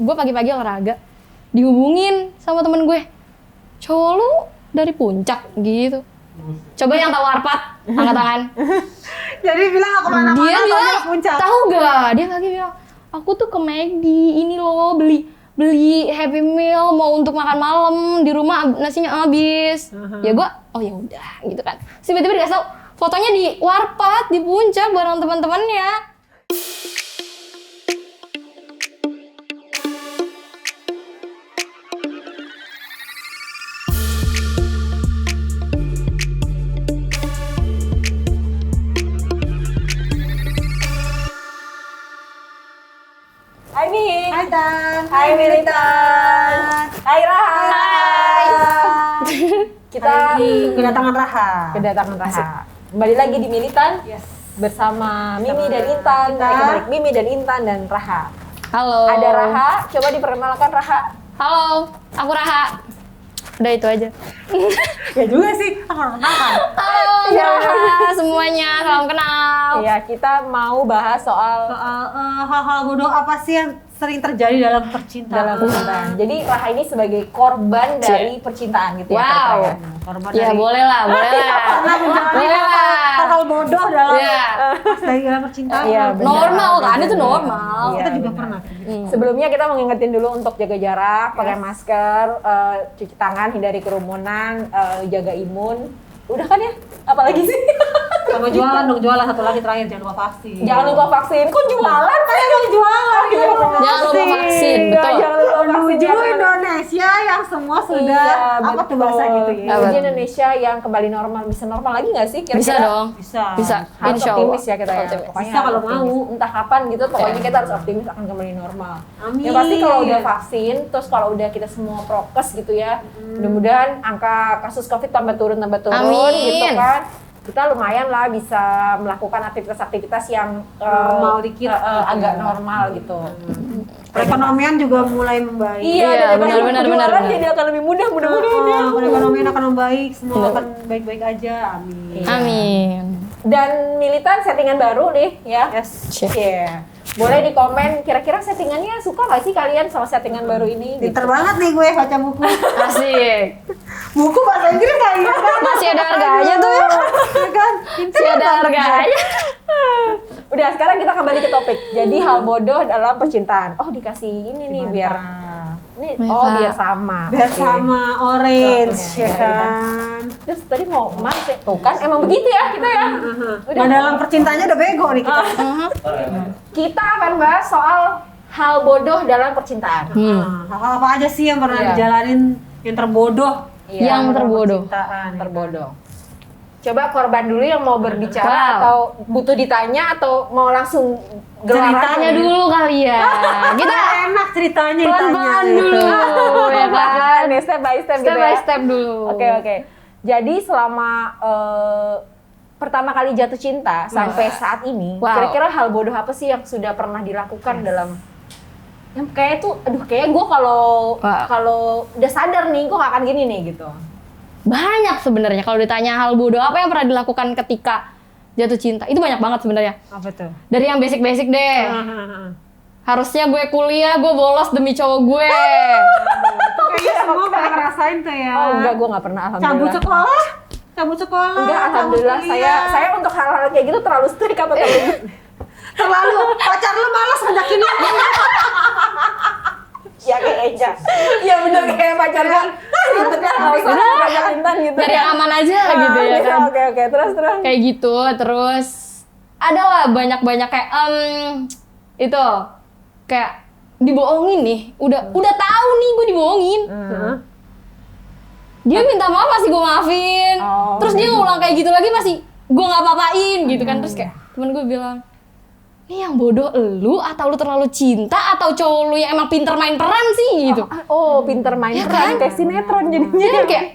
gue pagi-pagi olahraga, dihubungin sama temen gue, cowok lu dari puncak gitu. Coba yang tahu Arpat, angkat tangan. Jadi bilang aku mana-mana Dia bilang, puncak. tahu gak? Dia pagi bilang, aku tuh ke McD, ini loh beli Happy Meal mau untuk makan malam di rumah nasinya habis. Ya gue, oh ya udah gitu kan. Tiba-tiba dikasih tau fotonya di Warpat di puncak bareng teman-temannya. Hai Mi. Hai Tan. Hai Militan. Hai Raha. Hai. Kita Kedatangan Raha. kedatangan Raha. Kembali lagi di Militan. Yes. Bersama Mimi dan Intan. Kembali Mimi dan Intan dan Raha. Halo. Ada Raha. Coba diperkenalkan Raha. Halo, aku Raha. Udah itu aja. Ya juga sih, aku orang kenal. Halo, Raha semuanya, salam kenal. Iya, kita mau bahas soal Soal hal-hal bodoh apa sih yang sering terjadi dalam percintaan? dalam percintaan. Jadi Raha ini sebagai korban dari percintaan gitu ya. Wow. kira-kira. Korban Ya dari boleh lah, boleh lah. pernah menjalani Boleh lah. hal-hal bodoh dalam Iya. dari dalam percintaan. Iya, benar. Normal kan, itu normal. Iya, Kita juga benar. pernah. Sebelumnya kita mau ngingetin dulu untuk jaga jarak, pakai masker, cuci tangan, hindari kerumunan, jaga imun. Udah kan ya? Apalagi sih? Sama jualan dong, jualan satu lagi terakhir, jangan lupa vaksin. Jangan lupa vaksin. Kok jualan? Kayak mau jualan. Jangan lupa vaksin, betul. Jangan lupa vaksin. Menuju ya, teman-teman. Indonesia yang semua sudah Iya, apa tuh bahasa gitu ya? Apa? Menuju Indonesia yang kembali normal. Bisa normal lagi nggak sih? Bisa dong. Bisa. Bisa. Harus Insya Allah. optimis ya kita ya. Optimis. Pokoknya Bisa kalau harus optimis. mau. Entah kapan gitu, pokoknya kita harus optimis akan kembali normal. Amin. Yang pasti kalau udah vaksin, terus kalau udah kita semua prokes gitu ya, mudah-mudahan angka kasus COVID tambah turun Amin. gitu kan. Kita lumayan lah bisa melakukan aktivitas-aktivitas yang Normal dikit. agak normal gitu. Perekonomian juga mulai membaik. Iya, daripada benar, jualan benar. jadi akan lebih mudah mudah-mudahan ya. Perekonomian akan membaik, semua akan baik-baik aja. Amin. Amin. Dan Militan settingan baru nih ya. Yes. Iya. Boleh di komen kira-kira settingannya suka nggak sih kalian sama settingan baru ini? Pinter banget nih gue baca buku. Asik. Buku bahasa Inggris kali ya kan? Masih ada harganya tuh ya. Ya kan? Pinter Masih ada banget. harganya. Udah sekarang kita kembali ke topik. Jadi hal bodoh dalam percintaan. Oh dikasih ini nih biar ini biar sama. Biar Oke. sama orange, Oke. ya kan? Terus tadi mau emas ya? Tuh kan emang begitu ya kita ya. Nah, dalam percintaannya udah bego nih kita. Kita akan bahas soal hal bodoh dalam percintaan. Nah, hal-hal apa aja sih yang pernah Iya. dijalanin yang terbodoh? Iya, Yang terbodoh. Percintaan. terbodoh. Coba korban dulu yang mau berbicara Wow. atau butuh ditanya atau mau langsung gelar Ceritanya aja? dulu kali ya. Kita Enak ceritanya pelan-pelan ditanya. dulu, ya kan? Nih, step by step Step gitu by ya. step dulu. Oke. Jadi selama pertama kali jatuh cinta sampai saat ini, Wow. kira-kira hal bodoh apa sih yang sudah pernah dilakukan dalam yang kayak tuh, aduh kayak gue Wow. kalau udah sadar nih gue gak akan gini nih gitu. Banyak sebenarnya kalau ditanya hal bodoh apa yang pernah dilakukan ketika jatuh cinta. Itu banyak banget sebenarnya. Apa tuh? Dari yang basic-basic deh. Harusnya gue kuliah, gue bolos demi cowok gue. Kayaknya semua pernah ngerasain tuh ya. Oh enggak, gue gak pernah Cabut alhamdulillah. sekolah? Cabut sekolah? Enggak, cabut alhamdulillah kuliah. saya untuk hal-hal kayak gitu terlalu strict apa terlalu Terlalu pacar lu malas ngajakin lu. ya kayaknya. Ya bener kayak pacar kan. Gitu kan, nggak usah banyak Intan gitu. Dari yang aman aja gitu ya kan. Oke, terus. Kayak gitu, terus ada lah banyak-banyak kayak itu kayak dibohongin nih. Udah tahu nih gue dibohongin. Dia minta maaf masih gue maafin. Oh, Terus dia ngulang kayak gitu lagi masih gue nggak apa-apain gitu kan. Terus kayak temen gue bilang, ini yang bodoh lu atau lu terlalu cinta atau cowok lu yang emang pinter main peran sih gitu. Oh, pinter main Ya peran kan? kayak sinetron Jadi jadinya. kan kayak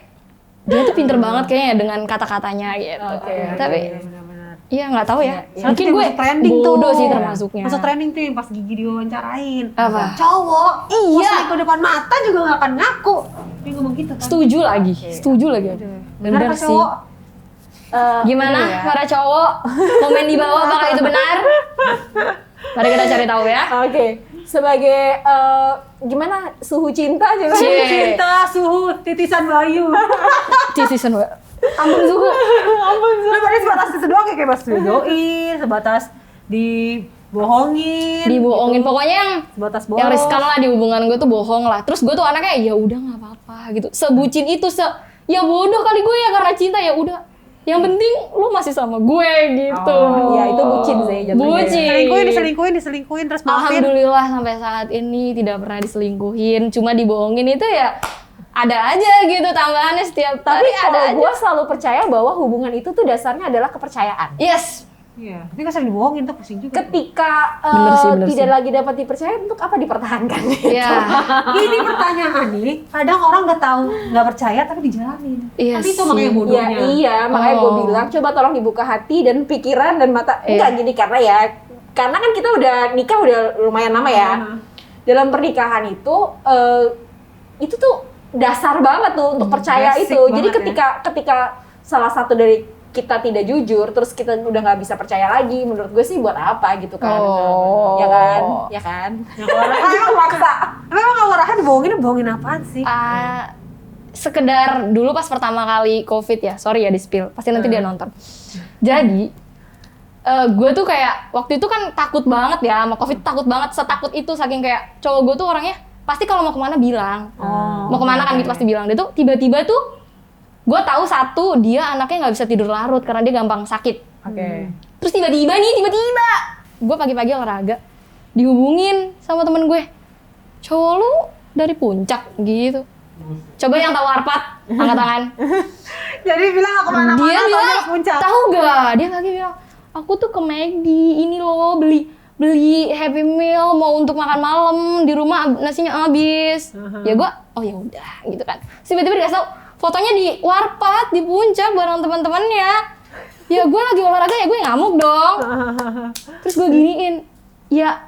dia tuh pinter banget kayaknya dengan kata-katanya gitu. Oke, Tapi Benar-benar. iya nggak tahu ya. Soalnya Mungkin itu gue masuk trending tuh. bodoh sih termasuknya. Masuk trending tuh yang pas Gigi diwawancarain. Apa? Cowok, Iya. pas ke depan mata juga gak akan ngaku. Dia ngomong gitu kan. Setuju lagi. Benar Bener apa sih. cowok? Gimana Ini ya. para cowok? Komen di bawah apakah itu benar? Mari kita cari tahu ya. Oke. sebagai gimana suhu cinta juga. Cie. Cinta, suhu, titisan bayu. Season ampun suhu. Lu pada sebatas itu doang kayak pas dijodohin, sebatas dibohongin. Dibohongin gitu. pokoknya Sebatas bohong. yang riskan lah di hubungan gue tuh bohong lah. Terus gue tuh anaknya ya udah nggak apa-apa gitu. Sebucin itu ya bodoh kali gue ya karena cinta ya udah. Yang penting lu masih sama gue gitu. Ya itu bucin sih jatuhnya. Bucin. Diselingkuhin terus maafin. Alhamdulillah sampai saat ini tidak pernah diselingkuhin. Cuma dibohongin itu ya ada aja gitu tambahannya setiap Tapi hari ada kalau aja. gue selalu percaya bahwa hubungan itu tuh dasarnya adalah kepercayaan. Yes. Iya, tapi kan sering dibohongin tuh pusing juga. Ketika Bener tidak sih. lagi dapat dipercaya, untuk apa dipertahankan? Iya. Ini pertanyaan nih, kadang orang nggak percaya tapi dijalanin. Iya Tapi itu sih. makanya Ya, bodohnya. iya, makanya gue Oh. bilang coba tolong dibuka hati dan pikiran dan mata. Iya. Enggak gini karena kan kita udah nikah udah lumayan lama ya. Dalam pernikahan itu tuh dasar banget tuh untuk percaya basic itu. Jadi banget ketika salah satu dari kita tidak jujur, terus kita udah nggak bisa percaya lagi. Menurut gue sih buat apa gitu kan? Oh. Ya kan, ya kan. Ya, kalau Emang maksa. Emang kalau Rahan bohongin apaan sih? Sekedar dulu pas pertama kali COVID ya, sorry ya di spill, pasti nanti dia nonton. Jadi gue tuh kayak waktu itu kan takut banget ya sama COVID, takut banget, setakut itu saking kayak cowok gue tuh orangnya pasti kalau mau kemana bilang, mau kemana kan gitu pasti bilang. Dia tuh tiba-tiba tuh gue tahu satu dia anaknya nggak bisa tidur larut karena dia gampang sakit. Oke. Terus tiba-tiba gue pagi-pagi olahraga dihubungin sama temen gue, cowok lu dari puncak gitu. Coba yang tahu Arpat angkat tangan. Jadi bilang aku kemana-mana, Dia taunya bilang ke puncak. tahu gak? Dia lagi bilang aku tuh ke McD ini loh beli Happy Meal mau untuk makan malam di rumah nasinya habis. Ya gue oh ya udah gitu kan. Terus tiba-tiba dikasih tau fotonya di Warpat di puncak bareng teman-temannya. Ya gue lagi olahraga ya gue ngamuk dong. Terus gue giniin, ya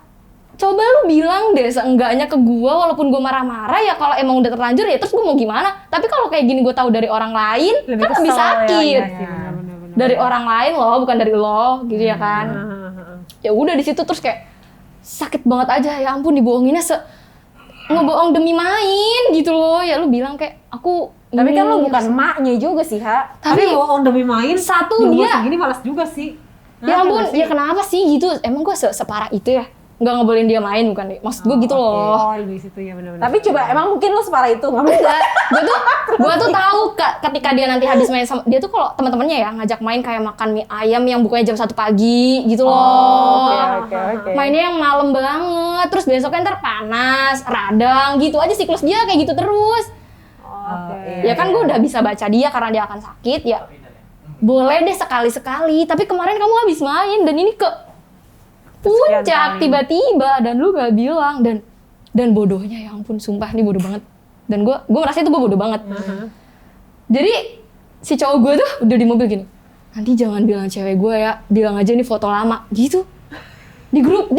coba lu bilang deh seenggaknya ke gue walaupun gue marah-marah ya kalau emang udah terlanjur ya terus gue mau gimana. Tapi kalau kayak gini gue tahu dari orang lain Lebih kan lebih kesel ya, sakit. iya sih, benar-benar. Dari orang lain loh bukan dari lo gitu ya kan. Ya udah di situ terus kayak sakit banget aja ya ampun dibohonginnya ngebohong demi main gitu loh. Ya lu bilang kayak aku Tapi kan lu ini, bukan emaknya juga sih, Ha. Tapi bohong demi main. satu di umur dia- segini malas juga sih. ya ampun, Ngerti nggak sih? ya kenapa sih gitu? Emang gue separah itu ya? Nggak ngebolehin dia main bukan deh? Maksud gue gitu loh. Oh, di situ ya benar-benar. Tapi coba emang mungkin lu separah itu nggak mungkin. Enggak, gue tuh tahu ketika dia nanti habis main sama dia tuh kalau teman-temannya ya ngajak main kayak makan mie ayam yang bukanya jam 1 pagi gitu loh. Oke. Mainnya yang malam banget, terus besoknya ntar panas, radang gitu aja siklus dia kayak gitu terus. Oke. Ya kan gue udah bisa baca dia karena dia akan sakit ya. Boleh deh sekali-sekali, tapi kemarin kamu habis main dan ini ke puncak kali. tiba-tiba dan lu gak bilang dan bodohnya ya ampun sumpah ini bodoh banget. Dan gue merasa itu gue bodoh banget. Jadi si cowok gue tuh udah di mobil gini. Nanti jangan bilang cewek gue ya, bilang aja ini foto lama gitu. Di grup.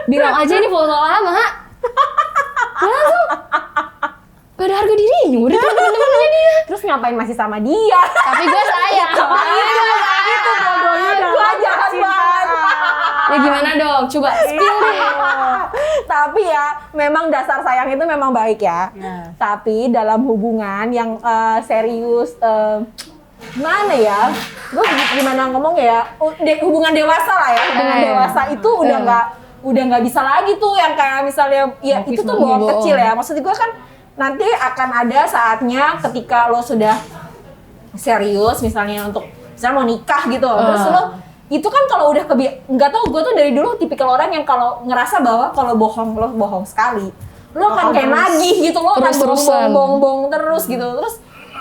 Bilang aja ini foto lama. Langsung gak ada harga dirinya, udah temen-temennya dia. Terus ngapain masih sama dia? Tapi gue sayang. Itu bodohnya. Gua jahat banget. Ya gimana dong? Coba spill deh. Tapi ya, memang dasar sayang itu memang baik ya. Ya. Tapi dalam hubungan yang serius, mana ya? Gue gimana ngomong ya? Hubungan dewasa lah ya. Hubungan Iya. dewasa itu udah nggak bisa lagi tuh yang kayak misalnya ya itu tuh bohong bohong. kecil ya. Maksud gue kan nanti akan ada saatnya ketika lo sudah serius misalnya misalnya mau nikah gitu, terus lo itu kan kalau udah nggak tahu gue tuh dari dulu tipikal orang yang kalau ngerasa bahwa kalau bohong lo bohong sekali lo akan kayak nagih gitu, lo akan Terus-terusan. bohong terus gitu. Terus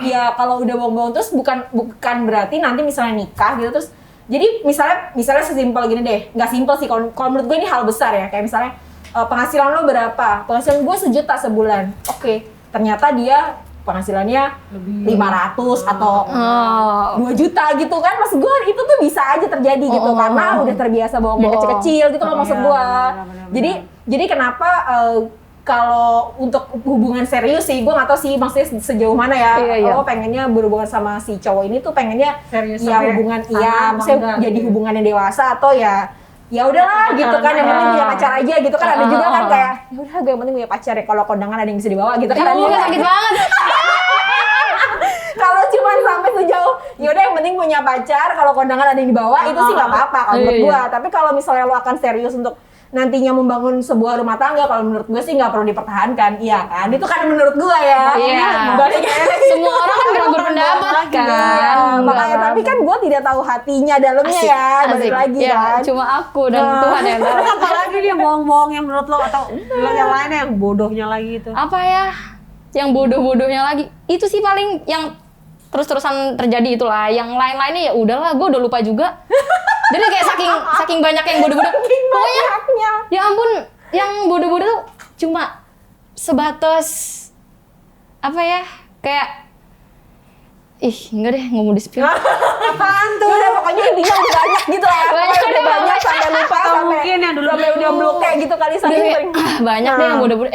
ya kalau udah bohong terus bukan berarti nanti misalnya nikah gitu terus jadi misalnya sesimpel gini deh, nggak simpel sih kalau menurut gue ini hal besar ya, kayak misalnya penghasilan lo berapa? Penghasilan gue 1 juta sebulan. Oke, ternyata dia penghasilannya 500 atau 2 juta gitu kan. Maksud gue itu tuh bisa aja terjadi gitu karena udah terbiasa bohong yang kecil-kecil gitu loh maksud gue. Jadi kenapa kalau untuk hubungan serius sih, gue nggak tahu sih maksudnya sejauh mana ya. Iya. Lo pengennya berhubungan sama si cowok ini tuh pengennya Serius ya sampai hubungan sana iya apa maksudnya enggak jadi gitu. hubungan yang dewasa atau ya ya udahlah gitu kan, yang penting punya pacar aja gitu kan. Ada juga kan kayak ya udah yang penting punya pacar ya, kalau kondangan ada yang bisa dibawa gitu kan. Aduh, sakit banget. Kalau cuma sampai sejauh ya udah yang penting punya pacar, kalau kondangan ada yang dibawa itu sih nggak apa-apa kalau menurut gua. Tapi kalau misalnya lo akan serius untuk nantinya membangun sebuah rumah tangga, kalau menurut gue sih nggak perlu dipertahankan, iya kan? Itu kan menurut gue ya. Iya. Semua orang kan berpendapat kan. Iya, makanya tapi kan gue tidak tahu hatinya dalamnya ya, balik lagi ya, kan. cuma aku dan Tuhan yang tahu. Terus apa lagi dia bohong-bohong yang menurut lo, atau yang lainnya yang bodohnya lagi itu? Apa ya? Yang bodoh-bodohnya lagi. Itu sih paling yang terus-terusan terjadi itulah. Yang lain-lainnya ya udahlah, gue udah lupa juga. Jadi kayak saking banyak yang bodoh-bodoh. Pokoknya ya ampun, yang bodoh-bodoh tuh cuma sebatas apa ya? Kayak enggak deh, nggak mau di-spill. Apaan tuh? Udah pokoknya intinya udah banyak gitu lah. Udah banyak sampai lupa, Atau sampai mungkin yang dulu udah blok kayak gitu kali saking sering. Banyak deh yang bodoh-bodoh.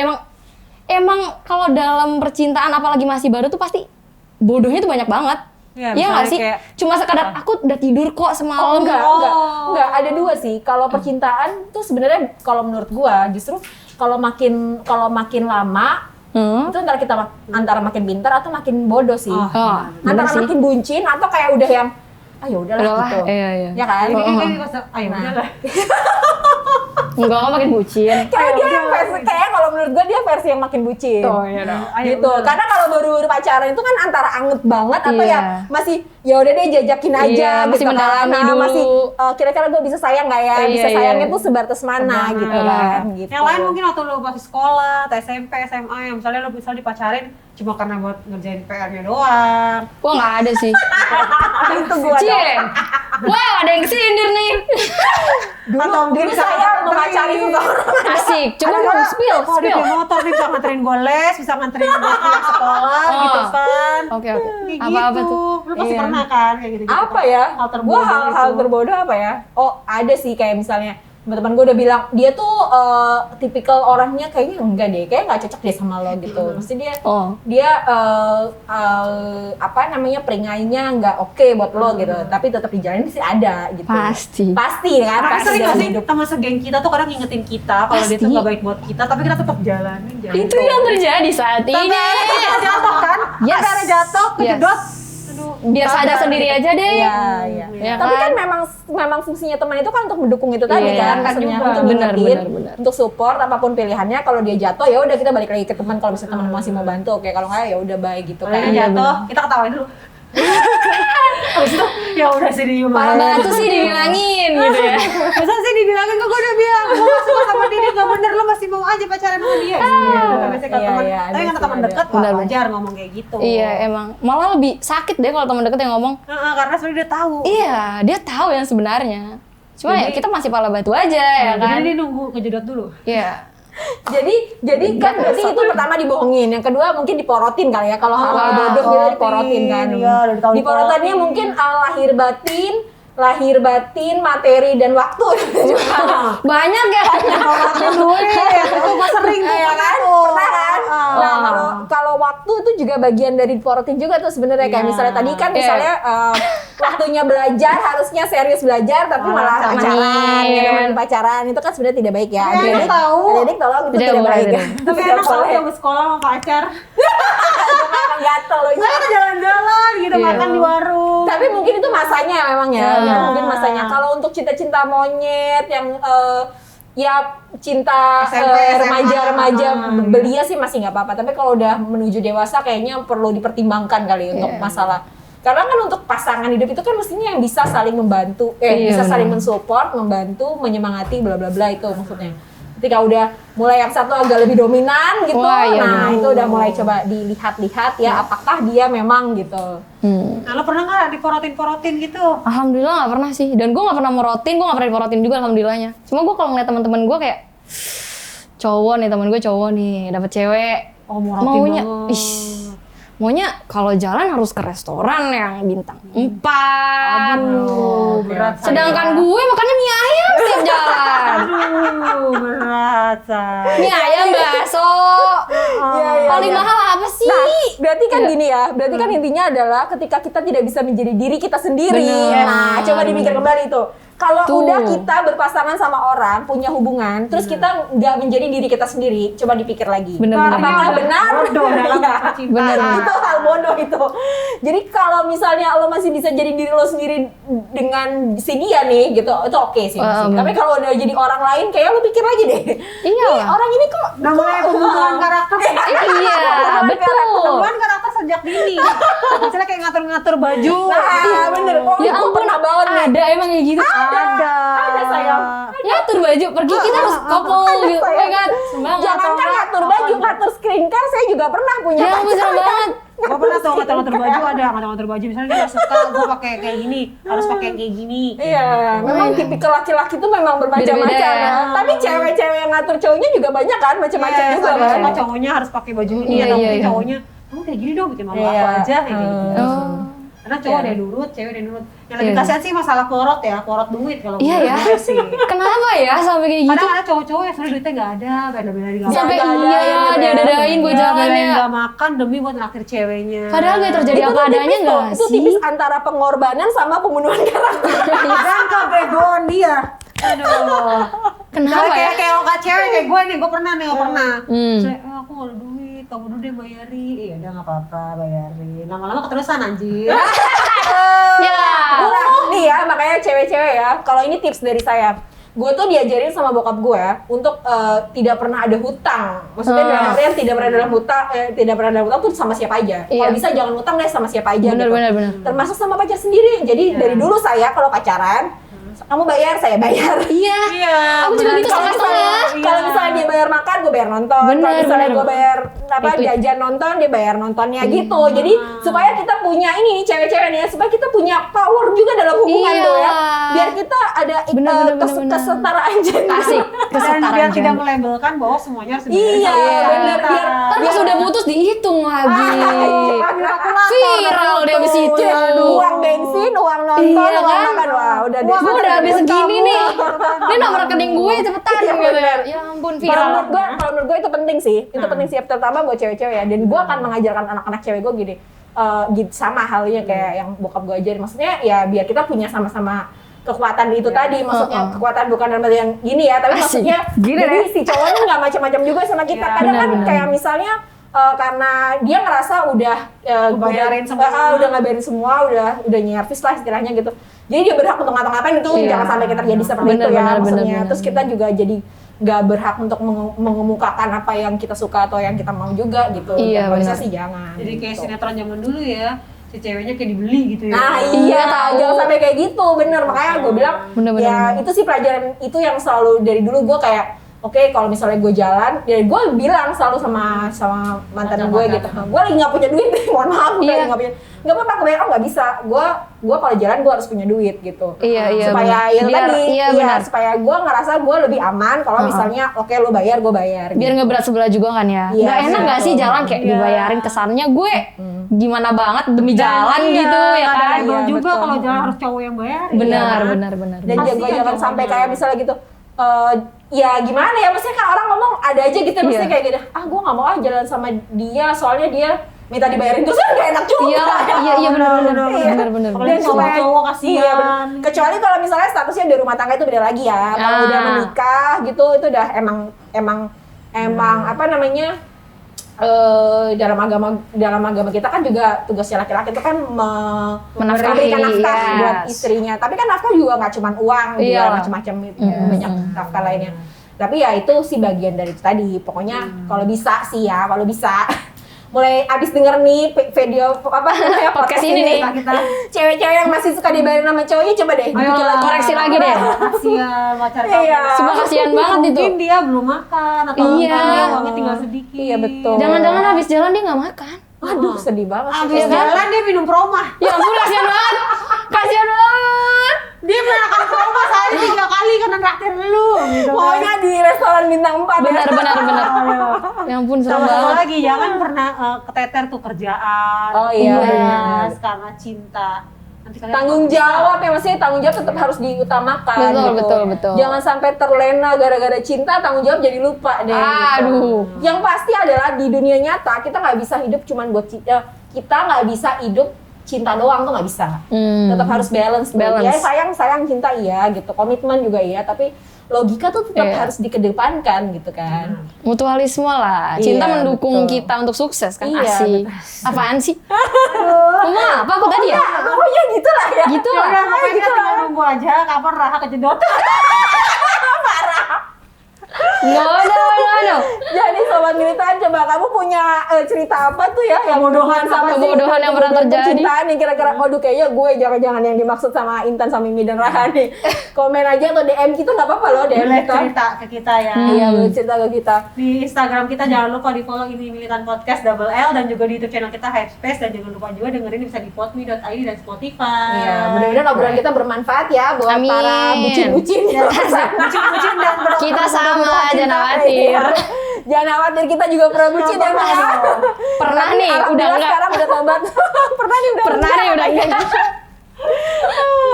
Emang kalau dalam percintaan apalagi masih baru tuh pasti bodohnya tuh banyak banget. Ya, Iya nggak sih? kayak, Cuma sekadar aku udah tidur kok semalam. Enggak, ada dua sih. Kalau percintaan tuh sebenarnya kalau menurut gua justru kalau makin lama itu antara makin pintar atau makin bodoh sih. Antara makin bucin atau kayak udah yang ya udahlah gitu. Iya. Ya kan? ini pas ayo udahlah. Enggak makin bucin. Kayak dia yang versi, kayak kalau menurut gue dia versi yang makin bucin. Oh iya dong. Gitu. Karena kalau baru pacaran itu kan antara anget banget atau Iya. ya masih ya udah deh jajakin aja Iya, masih gitu mendalami kan. dulu. Masih kira-kira gue bisa sayang nggak ya? Bisa Iya, sayangnya iya. tuh sebatas mana gitu kan. Gitu. Yang lain mungkin waktu lo masih sekolah, atau SMP, SMA, yang misalnya lo misalnya dipacarin cuma karena buat ngerjain PR-nya doang. Wah nggak ada sih. Itu gue Cie. Wow, ada yang kesindir nih. dulu saya memacari seseorang. Asik. Coba Ada dong nggak? spill. Kalau dia punya motor nih bisa nganterin gue les, bisa nganterin gue pulang sekolah gitu kan. Oke. Kayak Apa-apa gitu. tuh? Lu pasti Iya. pernah kan kayak gitu. Apa ya? Hal terbodoh Hal gitu. terbodoh apa ya? Oh, ada sih kayak misalnya teman-teman gue udah bilang dia tuh tipikal orangnya kayaknya enggak deh, kayak nggak cocok deh sama lo gitu. Mesti dia apa namanya peringainya nggak oke buat lo gitu, tapi tetap dijalanin sih ada gitu. Pasti kan? Tapi Pasti sering nggak dalam sih hidup. teman segeng kita tuh kadang ngingetin kita kalau dia tuh Pasti. nggak baik buat kita, tapi kita tetap jalanin. Itu yang terjadi saat ini. Sampai jatuh kan? Yes. Sampai ada jatuh, kejedot. Aduh, Biar sadar sendiri aja deh. Iya. Ya Tapi kan kan? memang fungsinya teman itu kan untuk mendukung itu tadi Iya, kan, maksudnya juga. untuk Benar, ngingetin, benar. untuk support apapun pilihannya. Kalau dia jatuh ya udah kita balik lagi ke teman, kalau misalnya teman masih mau bantu, oke. Kalau nggak ya udah baik gitu Kalau kan. dia jatuh, kita ketawain dulu. Habis itu ya udah sih diem Para aja. batu sih dibilangin gitu ya. Masa sih dibilangin, kok gue udah bilang gue gak suka sama dia gak bener, lo masih mau aja pacaran sama dia gitu. Biasanya ke teman, iya, tapi ada kata sih, teman ada. dekat Benar, wajar ngomong kayak gitu. Iya emang. Malah lebih sakit deh kalau teman deket yang ngomong. Karena sebenarnya dia tahu. Iya, dia tahu yang sebenarnya. Cuma ya kita masih pala batu aja ya kan. Jadi dia nunggu kejedot dulu. Iya. Jadi kan berarti itu pertama dibohongin, yang kedua mungkin diporotin kali ya, kalau hal bodoh gitu diporotin kan. Iya, udah tahu Diporotannya mungkin lahir batin, materi dan waktu. Banyak ya. Itu gue sering tuh Ya kan? Pernah kan? Nah, kalau waktu itu juga bagian dari diporotin juga tuh sebenarnya. Kayak misalnya tadi kan misalnya waktunya belajar harusnya serius belajar tapi malah sama pacaran, main. ya, main pacaran itu kan sebenarnya tidak baik ya. Tapi enak tahu. Adik tolong itu Tidak tidak boleh, baik. tidak. Tapi enak kalau sama sekolah sama pacar. Emang gatel loh. Kita jalan-jalan gitu, makan di warung. Tapi mungkin itu masanya memang ya. Iya. Mungkin masanya. Kalau untuk cinta-cinta monyet yang ya cinta SMP, remaja-remaja SMA. belia sih masih nggak apa-apa. Tapi kalau udah menuju dewasa kayaknya perlu dipertimbangkan kali untuk masalah. Karena kan untuk pasangan hidup itu kan mestinya yang bisa saling membantu, bisa saling mensupport, membantu, menyemangati, bla bla bla itu maksudnya. Ketika udah mulai yang satu agak lebih dominan gitu, Wah, iya, nah itu udah mulai coba dilihat-lihat ya apakah dia memang gitu. Nah, lo pernah nggak diporotin-porotin gitu? Alhamdulillah nggak pernah sih. Dan gue nggak pernah merotin, gue nggak pernah diporotin juga alhamdulillahnya. Cuma gue kalau ngeliat teman-teman gue kayak cowok nih, teman gue cowok nih dapet cewek, Oh, morotin maunya, banget. maunya kalau jalan harus ke restoran yang bintang 4. Aduh, berat. Sedangkan gue makannya mie ayam tiap jalan. Aduh, berat, say. Mie ayam, bakso. Paling mahal apa sih? Nah, berarti kan gini ya, berarti kan intinya adalah ketika kita tidak bisa menjadi diri kita sendiri. Bener. Nah, coba dipikir kembali tuh. kalau Tuh. udah kita berpasangan sama orang, punya hubungan, terus kita nggak menjadi diri kita sendiri, coba dipikir lagi. Bener, bener. Apakah Karena benar? bodoh dalam Iya. percintaan. Bener. Itu hal bodoh itu. Jadi kalau misalnya lo masih bisa jadi diri lo sendiri dengan si dia nih, gitu, itu oke sih. Masih. Tapi kalau udah jadi orang lain, kayak lo pikir lagi deh. Iya. Nih, orang ini kok Namanya pembunuhan karakter. Iya, betul. Pembunuhan karakter sejak dini. Misalnya kayak ngatur-ngatur baju. Nah, bener. Oh, Ya itu ampun, pernah banget nih. ada emang kayak gitu. Ada sayang. Ya atur baju, pergi kita harus couple gitu. Oh my god, semangat. Jangankan ngatur baju, ngatur skincare saya juga pernah punya Ya ampun, serem banget. Gue pernah tuh ngatur-ngatur baju, ada ngatur-ngatur baju. Misalnya dia gak suka gue pakai kayak gini, harus pakai kayak gini. Iya, memang tipikal laki-laki itu memang bermacam-macam Beda-beda ya. ya. Tapi cewek-cewek yang ngatur cowoknya juga banyak kan, macam-macam Iya, juga ada kan. suka cowoknya harus pakai baju ini, Iya, atau iya, mungkin iya. cowoknya, kamu kayak gini dong, bikin malu Iya. aku aja kayak gitu. Oh. Karena cowok Iya. ada yang nurut, cewek ada yang nurut. Yang lebih Iya. kasihan sih masalah korot ya, korot duit kalau Iya menurut ya. gue sih. Kenapa ya sampai kayak gitu? Kadang ada cowok-cowok yang sebenarnya duitnya nggak ada, bela-bela di kamar. Sampai Nggak ada, iya ya, dia dadain gue jalan belain ya. nggak makan demi buat naktir ceweknya. Padahal gak terjadi Itu tuh apa adanya tipis nggak loh, itu sih? tipis antara pengorbanan sama pembunuhan karakter. Dan kebegoan dia. Aduh. Kenapa Misalnya ya? kayak kayak cewek kayak gue nih, gue pernah nih, gue pernah. Hmm. Saya, aku nggak ada duit, kamu dulu deh bayarin. Iya udah nggak apa-apa, bayarin. Lama-lama keterusan anjir. Ya. Nih ya, makanya cewek-cewek ya, kalau ini tips dari saya. Gue tuh diajarin sama bokap gue untuk tidak pernah ada hutang. Maksudnya dalam artian tidak pernah dalam hutang, tidak pernah dalam hutang tuh sama siapa aja. Iya. Kalau bisa jangan hutang deh sama siapa aja Bener, gitu. bener, bener. Termasuk sama pacar sendiri. Jadi dari dulu saya kalau pacaran, kamu bayar, saya bayar. Iya. Iya. Aku juga gitu Kalau setengah-setengah. misalnya, kalau misalnya dia bayar makan, gue bayar nonton. Bener, Kalau misalnya bener. gue bayar apa Itu. jajan nonton, dia bayar nontonnya gitu. Jadi supaya kita punya ini nih cewek-cewek nih, ya, supaya kita punya power juga dalam hubungan Iya. tuh ya. Biar kita ada Bener, bener, bener. kesetaraan gender. Asik. Dan Kesetaraan biar tidak gender. melabelkan bahwa semuanya harus dibayar. Iya, Iya. bener. Biar Kan pas udah putus dihitung lagi. Viral deh abis itu. Uang bensin, uang nonton, Iya, uang kan? makan. Wah, udah deh. Gue udah habis segini nih. Ini nomor rekening gue cepetan Iya, gitu ya. bener. Ya ampun Kalau viral. menurut gue itu penting sih. Itu penting sih terutama buat cewek-cewek ya. Dan gue akan mengajarkan anak-anak cewek gue gini. Gitu sama halnya kayak yang bokap gue ajarin. Maksudnya ya biar kita punya sama-sama kekuatan itu tadi. Maksudnya kekuatan bukan dalam arti yang gini ya, tapi Asik. maksudnya Gini jadi deh. si cowoknya nggak macam-macam juga sama kita. Iya, Kadang kan benar-benar. kayak misalnya karena dia ngerasa udah Bayarin semua. udah ngabarin semua, udah nyervis lah istilahnya gitu. Jadi dia berhak untuk ngapa-ngapain itu Iya. jangan sampai kita terjadi seperti Benar, itu ya benar, maksudnya. benar, Terus kita juga jadi nggak berhak untuk mengemukakan apa yang kita suka atau yang kita mau juga gitu. Iya, Kalau bisa benar. sih jangan. Jadi kayak gitu. sinetron zaman dulu ya, si ceweknya kayak dibeli gitu ya. Nah Iya, iya, tahu. jangan sampai kayak gitu, bener. Makanya gue bilang, Bener, bener, ya bener. itu sih pelajaran itu yang selalu dari dulu gue kayak, oke kalau misalnya gue jalan, ya gue bilang selalu sama mantan gue gitu, gue lagi nggak punya duit deh, mohon maaf, gue Iya. lagi nggak punya, nggak apa-apa, gue bilang, oh nggak bisa, gue kalau jalan gue harus punya duit gitu, Iya, iya, supaya benar. itu Biar- tadi, iya, ya, benar. supaya gue ngerasa gue lebih aman kalau misalnya, oke lo bayar, gue bayar. Biar gitu. nggak berat sebelah juga kan ya. Iya, Nggak enak nggak sih betul. jalan kayak Iya. dibayarin kesannya gue gimana banget demi jalan Iya, gitu ya ada kan. label Iya, juga betul. kalau jalan harus cowok yang bayar. Benar, iya. benar, benar. Dan Pasti juga kan jangan cowoknya. sampai kayak misalnya gitu, ya gimana ya, maksudnya kan orang ngomong ada aja gitu, maksudnya Iya. kayak gitu, gue nggak mau jalan sama dia, soalnya dia minta dibayarin, terus kan gak enak juga. Iya, iya benar benar Iya. benar benar. Apalagi Dan cowok-cowok kasihan. Iya, bener. Kecuali kalau misalnya statusnya di rumah tangga itu beda lagi ya. Kalau Ah. udah menikah gitu, itu udah emang apa namanya, dalam agama kita kan juga tugasnya laki-laki itu kan Menafkahi, memberikan nafkah yes. buat istrinya. Tapi kan nafkah juga nggak cuma uang, juga Iya. macam-macam banyak nafkah lainnya. Tapi ya itu sih bagian dari itu tadi. Pokoknya kalau bisa sih ya, kalau bisa. Mulai abis denger nih video apa namanya Podcast ini nih. Kita cewek-cewek yang masih suka dibayarin sama cowoknya, coba deh bikin lagi. koreksi lagi deh. kasihan pacar kamu. Iya. Sumpah kasihan banget itu. Mungkin dia belum makan atau Iya. mungkin dia uangnya tinggal sedikit. Iya, betul. Jangan-jangan habis jalan dia nggak makan. Aduh, sedih banget sih. Abis jalan dia minum proma. Ya ampun kasihan banget. Kasihan banget. Dia makan proma sehari 3 kali karena traktir lu gitu. Pokoknya di restoran bintang 4 Benar ya. benar benar. Ya ampun serem Sama satu banget. lagi jangan pernah keteter tuh kerjaan. Oh iya, tugas, karena cinta. Nanti kalian Tanggung jawab ya, maksudnya tanggung jawab tetap harus diutamakan. Betul, gitu. betul, betul. Jangan sampai terlena gara-gara cinta, tanggung jawab jadi lupa deh. Aduh. Gitu. Yang pasti adalah di dunia nyata kita nggak bisa hidup cuman buat cinta. Kita nggak bisa hidup cinta doang tuh nggak bisa. Tetap harus balance. Ya sayang cinta iya gitu, komitmen juga iya, tapi logika tuh tetap harus dikedepankan gitu kan. Mutualisme lah. Cinta Iya, mendukung betul. kita untuk sukses kan. Iya, Asik. betul. Apaan sih? Ngomong apa aku tadi ya? Pokoknya gitu lah ya. Gitu Ya lah. udah, pokoknya kita tinggal nunggu aja kapan Raha kejedot. No. Jadi sobat militan, coba kamu punya cerita apa tuh ya yang Kebodohan sama kebodohan yang pernah terjadi. percintaan nih kira-kira. Waduh kayaknya gue jangan-jangan yang dimaksud sama Intan sama Mimi dan Raha nih. Komen aja atau DM kita nggak apa-apa loh, DM Boleh kita. cerita ke kita ya. Iya, boleh cerita ke kita. Di Instagram kita jangan lupa di follow ini Militan Podcast double L, dan juga di YouTube channel kita Hypespace, dan jangan lupa juga dengerin bisa di podme.id dan Spotify. Iya, mudah-mudahan obrolan kita bermanfaat ya buat Amin. para bucin-bucin di luar sana. Bucin-bucin dan Kita sama, jangan khawatir. Iya. Jangan khawatir, kita juga pernah bucin ya, Mbak. ya. Pernah Tapi nih, alhamdulillah udah enggak. sekarang udah tobat. Pernah nih udah enggak.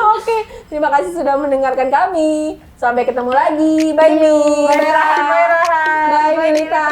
Oke, terima kasih sudah mendengarkan kami. Sampai ketemu lagi. Bye, Mi. Bye, Raha. Bye, Raha. Bye, Milita.